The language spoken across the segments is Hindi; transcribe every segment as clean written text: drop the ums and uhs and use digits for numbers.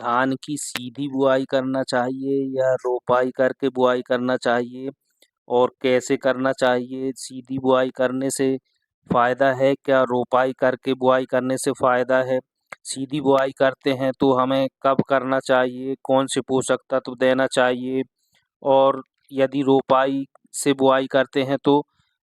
धान की सीधी बुआई करना चाहिए या रोपाई करके बुआई करना चाहिए और कैसे करना चाहिए? सीधी बुआई करने से फ़ायदा है क्या? रोपाई करके बुआई करने से फ़ायदा है? सीधी बुआई करते हैं तो हमें कब करना चाहिए? कौन से पोषक तत्व देना चाहिए? और यदि रोपाई से बुआई करते हैं तो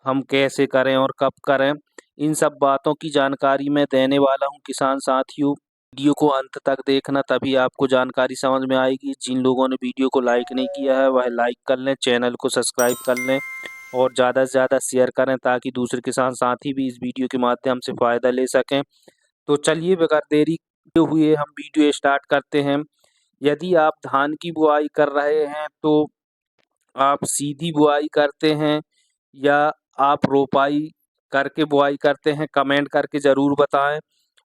हम कैसे करें और कब करें? इन सब बातों की जानकारी मैं देने वाला हूँ किसान साथियों। वीडियो को अंत तक देखना, तभी आपको जानकारी समझ में आएगी। जिन लोगों ने वीडियो को लाइक नहीं किया है वह लाइक कर लें, चैनल को सब्सक्राइब कर लें और ज़्यादा से ज़्यादा शेयर करें ताकि दूसरे किसान साथी भी इस वीडियो के माध्यम से फ़ायदा ले सकें। तो चलिए बगैर देरी हुए हम वीडियो स्टार्ट करते हैं। यदि आप धान की बुआई कर रहे हैं तो आप सीधी बुआई करते हैं या आप रोपाई करके बुआई करते हैं? कमेंट करके ज़रूर बताएं।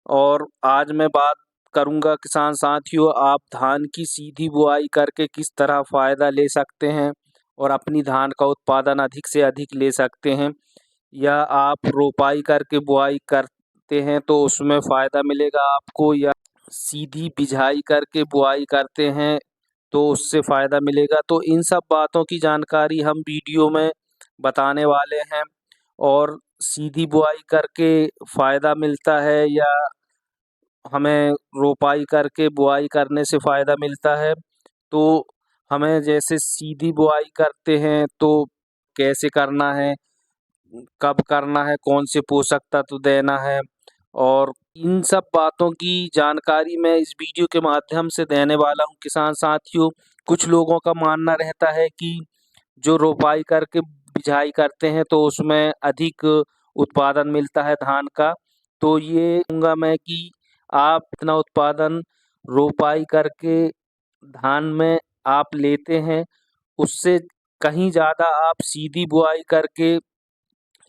और आज मैं बात करूंगा किसान साथियों, आप धान की सीधी बुआई करके किस तरह फ़ायदा ले सकते हैं और अपनी धान का उत्पादन अधिक से अधिक ले सकते हैं, या आप रोपाई करके बुआई करते हैं तो उसमें फ़ायदा मिलेगा आपको, या सीधी बिजाई करके बुआई करते हैं तो उससे फ़ायदा मिलेगा। तो इन सब बातों की जानकारी हम वीडियो में बताने वाले हैं। और सीधी बुआई करके फ़ायदा मिलता है या हमें रोपाई करके बुआई करने से फ़ायदा मिलता है, तो हमें जैसे सीधी बुआई करते हैं तो कैसे करना है, कब करना है, कौन से पोषक तत्व देना है, और इन सब बातों की जानकारी मैं इस वीडियो के माध्यम से देने वाला हूं किसान साथियों। कुछ लोगों का मानना रहता है कि जो रोपाई करके बिजाई करते हैं तो उसमें अधिक उत्पादन मिलता है धान का। तो ये कहूँगा मैं कि आप इतना उत्पादन रोपाई करके धान में आप लेते हैं, उससे कहीं ज़्यादा आप सीधी बुआई करके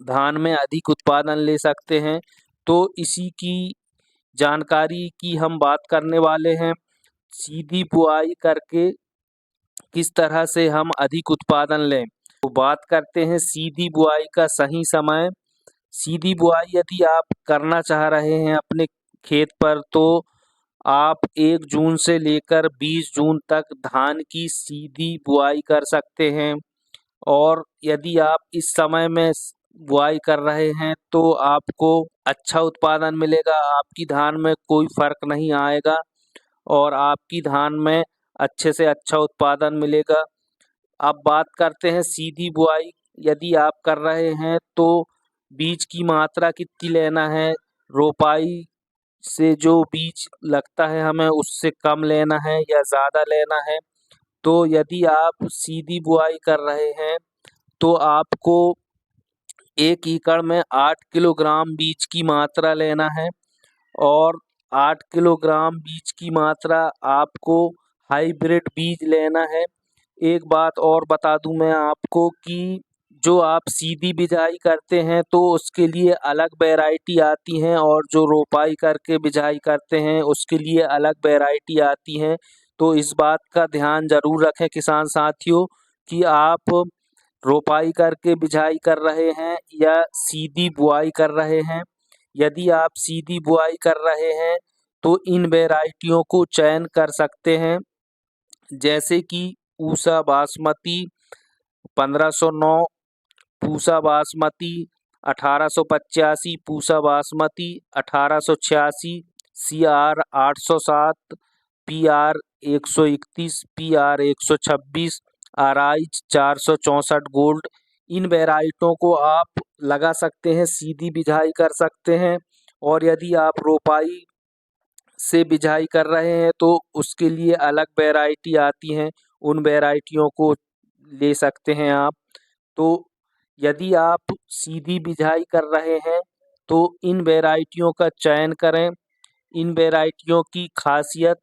धान में अधिक उत्पादन ले सकते हैं। तो इसी की जानकारी की हम बात करने वाले हैं। सीधी बुआई करके किस तरह से हम अधिक उत्पादन लें। तो बात करते हैं सीधी बुआई का सही समय। सीधी बुआई यदि आप करना चाह रहे हैं अपने खेत पर तो आप 1 जून से लेकर 20 जून तक धान की सीधी बुआई कर सकते हैं। और यदि आप इस समय में बुआई कर रहे हैं तो आपको अच्छा उत्पादन मिलेगा, आपकी धान में कोई फ़र्क नहीं आएगा और आपकी धान में अच्छे से अच्छा उत्पादन मिलेगा। अब बात करते हैं सीधी बुआई यदि आप कर रहे हैं तो बीज की मात्रा कितनी लेना है, रोपाई से जो बीज लगता है हमें उससे कम लेना है या ज़्यादा लेना है। तो यदि आप सीधी बुआई कर रहे हैं तो आपको 1 एकड़ में 8 किलोग्राम बीज की मात्रा लेना है और 8 किलोग्राम बीज की मात्रा आपको हाइब्रिड बीज लेना है। एक बात और बता दूं मैं आपको कि जो आप सीधी बिजाई करते हैं तो उसके लिए अलग वैरायटी आती हैं और जो रोपाई करके बिजाई करते हैं उसके लिए अलग वैरायटी आती हैं। तो इस बात का ध्यान ज़रूर रखें किसान साथियों कि आप रोपाई करके बिजाई कर रहे हैं या सीधी बुआई कर रहे हैं। यदि आप सीधी बुआई कर रहे हैं तो इन वैरायटियों को चयन कर सकते हैं, जैसे कि Pusa Basmati 1509, Pusa Basmati 1885, Pusa Basmati 1886, CR 807, PR 131, PR 126, RH 464 gold. इन वैरायटियों को आप लगा सकते हैं, सीधी बिजाई कर सकते हैं। और यदि आप रोपाई से बिजाई कर रहे हैं तो उसके लिए अलग वैरायटी आती हैं, उन वैरायटियों को ले सकते हैं आप। तो यदि आप सीधी बिजाई कर रहे हैं तो इन वैरायटियों का चयन करें। इन वैरायटियों की खासियत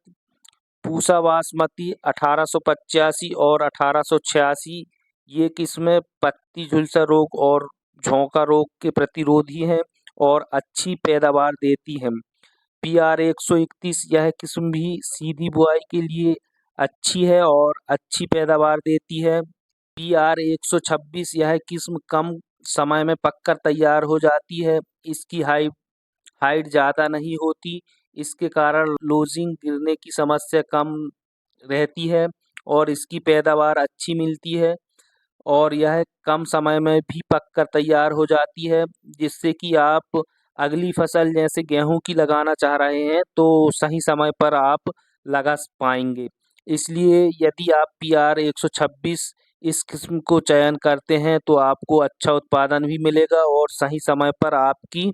पूसा बासमती 1885 और 1886, ये किस्में पत्ती झुलसा रोग और झोंका रोग के प्रतिरोधी हैं और अच्छी पैदावार देती हैं। PR 131 यह किस्म भी सीधी बुआई के लिए अच्छी है और अच्छी पैदावार देती है। PR 126 यह किस्म कम समय में पककर तैयार हो जाती है। इसकी हाइट ज़्यादा नहीं होती, इसके कारण लोजिंग गिरने की समस्या कम रहती है और इसकी पैदावार अच्छी मिलती है और यह कम समय में भी पककर तैयार हो जाती है, जिससे कि आप अगली फसल जैसे गेहूँ की लगाना चाह रहे हैं तो सही समय पर आप लगा पाएंगे। इसलिए यदि आप PR 126 इस किस्म को चयन करते हैं तो आपको अच्छा उत्पादन भी मिलेगा और सही समय पर आपकी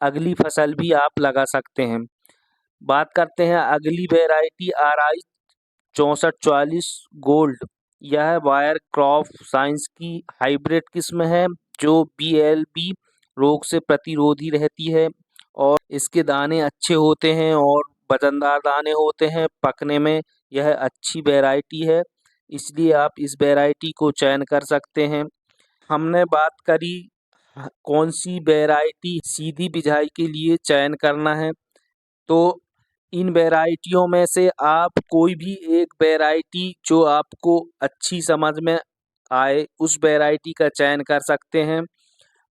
अगली फसल भी आप लगा सकते हैं। बात करते हैं अगली वैरायटी RI 6444 गोल्ड। यह वायर क्रॉप साइंस की हाइब्रिड किस्म है जो BLB रोग से प्रतिरोधी रहती है और इसके दाने अच्छे होते हैं और वजनदार दाने होते हैं। पकने में यह अच्छी वैरायटी है, इसलिए आप इस वैरायटी को चयन कर सकते हैं। हमने बात करी कौन सी वैरायटी सीधी बिजाई के लिए चयन करना है, तो इन वैरायटियों में से आप कोई भी एक वैरायटी जो आपको अच्छी समझ में आए उस वैरायटी का चयन कर सकते हैं।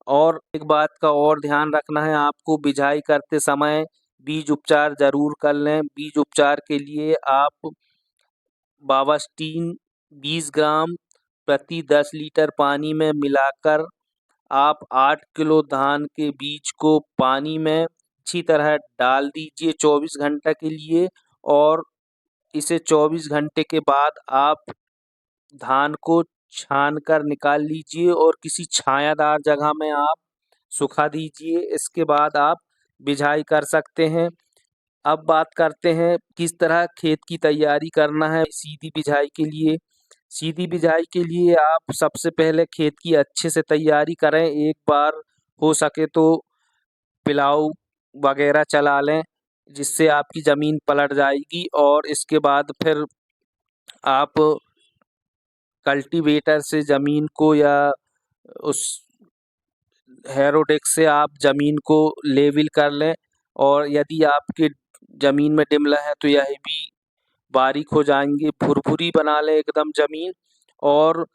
और एक बात का और ध्यान रखना है, आपको बिजाई करते समय बीज उपचार ज़रूर कर लें। बीज उपचार के लिए आप बावास्टीन 20 ग्राम प्रति 10 लीटर पानी में मिलाकर आप 8 किलो धान के बीज को पानी में अच्छी तरह डाल दीजिए 24 घंटे के लिए और इसे 24 घंटे के बाद आप धान को छान कर निकाल लीजिए और किसी छायादार जगह में आप सुखा दीजिए। इसके बाद आप बिजाई कर सकते हैं। अब बात करते हैं किस तरह खेत की तैयारी करना है सीधी बिजाई के लिए। सीधी बिजाई के लिए आप सबसे पहले खेत की अच्छे से तैयारी करें। एक बार हो सके तो पिलाऊ वगैरह चला लें, जिससे आपकी ज़मीन पलट जाएगी और इसके बाद फिर आप कल्टीवेटर से ज़मीन को या उस हैरोडेक से आप ज़मीन को लेवल कर लें और यदि आपके ज़मीन में डिमला है तो यह भी बारीक हो जाएंगे। भुरभुरी बना लें एकदम ज़मीन और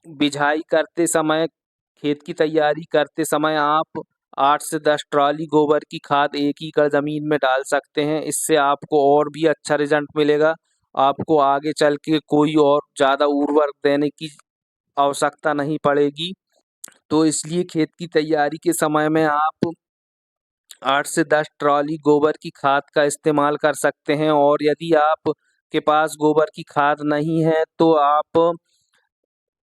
बिजाई करते समय खेत की तैयारी करते समय आप 8 से 10 ट्रॉली गोबर की खाद एक एकड़ ज़मीन में डाल सकते हैं। इससे आपको और भी अच्छा रिजल्ट मिलेगा। आपको आगे चल के कोई और ज़्यादा उर्वरक देने की आवश्यकता नहीं पड़ेगी। तो इसलिए खेत की तैयारी के समय में आप 8 से 10 ट्रॉली गोबर की खाद का इस्तेमाल कर सकते हैं और यदि आप के पास गोबर की खाद नहीं है तो आप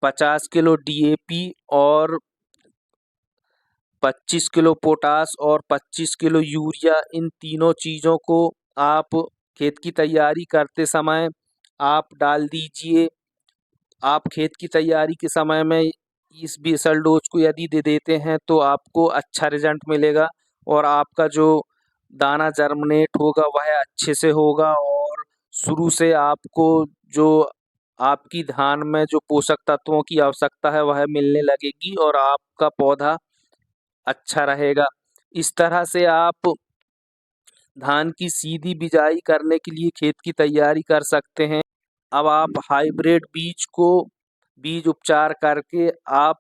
50 किलो DAP और 25 किलो पोटास और 25 किलो यूरिया, इन तीनों चीज़ों को आप खेत की तैयारी करते समय आप डाल दीजिए। आप खेत की तैयारी के समय में इस बेसल डोज को यदि दे देते हैं तो आपको अच्छा रिजल्ट मिलेगा और आपका जो दाना जर्मिनेट होगा वह अच्छे से होगा और शुरू से आपको जो आपकी धान में जो पोषक तत्वों की आवश्यकता है वह मिलने लगेगी और आपका पौधा अच्छा रहेगा। इस तरह से आप धान की सीधी बिजाई करने के लिए खेत की तैयारी कर सकते हैं। अब आप हाइब्रिड बीज को बीज उपचार करके आप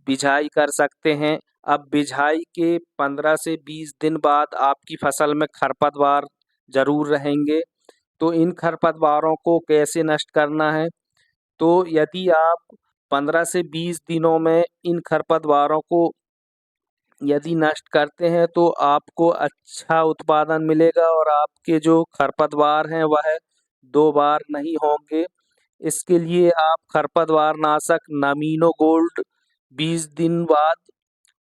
बिजाई कर सकते हैं। अब बिजाई के 15 से 20 दिन बाद आपकी फसल में खरपतवार ज़रूर रहेंगे। तो इन खरपतवारों को कैसे नष्ट करना है, तो यदि आप 15 से 20 दिनों में इन खरपतवारों को यदि नष्ट करते हैं तो आपको अच्छा उत्पादन मिलेगा और आपके जो खरपतवार हैं वह 2 बार नहीं होंगे। इसके लिए आप खरपतवार नाशक नामिनो गोल्ड 20 दिन बाद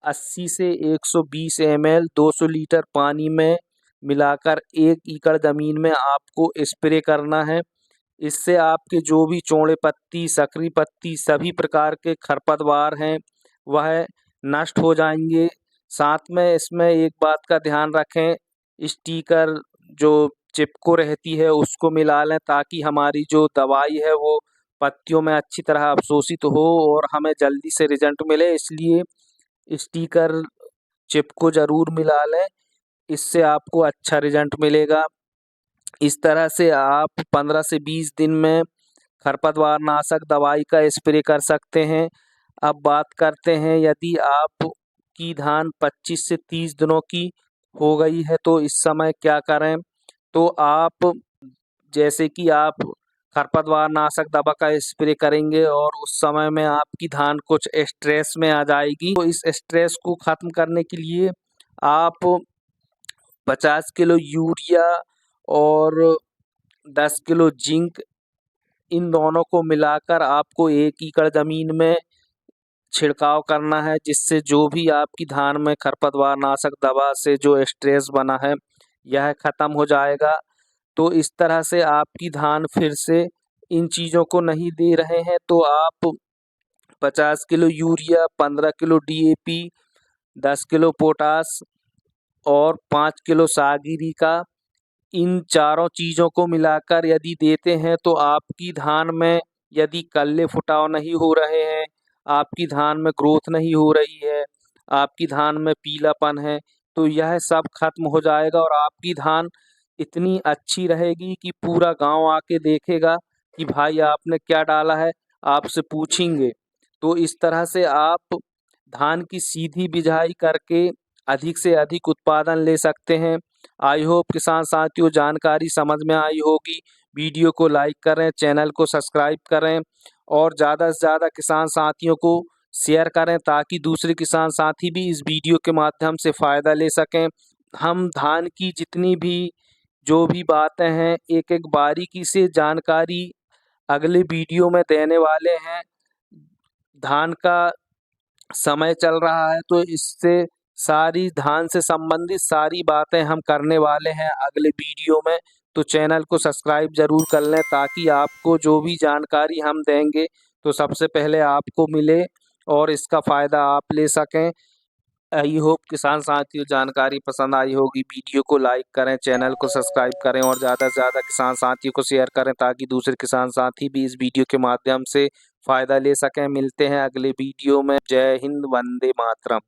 80 से 120 ml 200 लीटर पानी में मिलाकर 1 एकड़ ज़मीन में आपको स्प्रे करना है। इससे आपके जो भी चौड़े पत्ती, सकरी पत्ती, सभी प्रकार के खरपतवार हैं वह नष्ट हो जाएंगे। साथ में इसमें एक बात का ध्यान रखें, स्टिकर जो चिपको रहती है उसको मिला लें ताकि हमारी जो दवाई है वो पत्तियों में अच्छी तरह अवशोषित हो और हमें जल्दी से रिजल्ट मिले। इसलिए स्टिकर चिपको ज़रूर मिला लें, इससे आपको अच्छा रिजल्ट मिलेगा। इस तरह से आप 15 से 20 दिन में खरपतवार नाशक दवाई का स्प्रे कर सकते हैं। अब बात करते हैं यदि आपकी धान 25 से 30 दिनों की हो गई है तो इस समय क्या करें, तो आप जैसे कि आप खरपतवार नाशक दवा का स्प्रे करेंगे और उस समय में आपकी धान कुछ स्ट्रेस में आ जाएगी। तो इस स्ट्रेस को ख़त्म करने के लिए आप 50 किलो यूरिया और 10 किलो जिंक, इन दोनों को मिलाकर आपको 1 एकड़ ज़मीन में छिड़काव करना है, जिससे जो भी आपकी धान में खरपतवार नाशक दवा से जो स्ट्रेस बना है यह ख़त्म हो जाएगा। तो इस तरह से आपकी धान फिर से इन चीज़ों को नहीं दे रहे हैं तो आप 50 kilo urea, 15 kilo DAP, 10 kilo potash और 5 किलो सागिरी का, इन चारों चीज़ों को मिलाकर यदि देते हैं तो आपकी धान में यदि कल्ले फुटाव नहीं हो रहे हैं, आपकी धान में ग्रोथ नहीं हो रही है, आपकी धान में पीलापन है, तो यह सब खत्म हो जाएगा और आपकी धान इतनी अच्छी रहेगी कि पूरा गांव आके देखेगा कि भाई आपने क्या डाला है, आपसे पूछेंगे। तो इस तरह से आप धान की सीधी बिजाई करके अधिक से अधिक उत्पादन ले सकते हैं। आई होप किसान साथियों जानकारी समझ में आई होगी। वीडियो को लाइक करें, चैनल को सब्सक्राइब करें और ज़्यादा से ज़्यादा किसान साथियों को शेयर करें ताकि दूसरे किसान साथी भी इस वीडियो के माध्यम से फ़ायदा ले सकें। हम धान की जितनी भी जो भी बातें हैं एक एक बारीकी से जानकारी अगले वीडियो में देने वाले हैं। धान का समय चल रहा है तो इससे सारी धान से संबंधित सारी बातें हम करने वाले हैं अगले वीडियो में। तो चैनल को सब्सक्राइब ज़रूर कर लें ताकि आपको जो भी जानकारी हम देंगे तो सबसे पहले आपको मिले और इसका फ़ायदा आप ले सकें। आई होप किसान साथियों जानकारी पसंद आई होगी। वीडियो को लाइक करें, चैनल को सब्सक्राइब करें और ज़्यादा से ज़्यादा किसान साथियों को शेयर करें ताकि दूसरे किसान साथी भी इस वीडियो के माध्यम से फ़ायदा ले सकें। मिलते हैं अगले वीडियो में। जय हिंद, वंदे मातरम।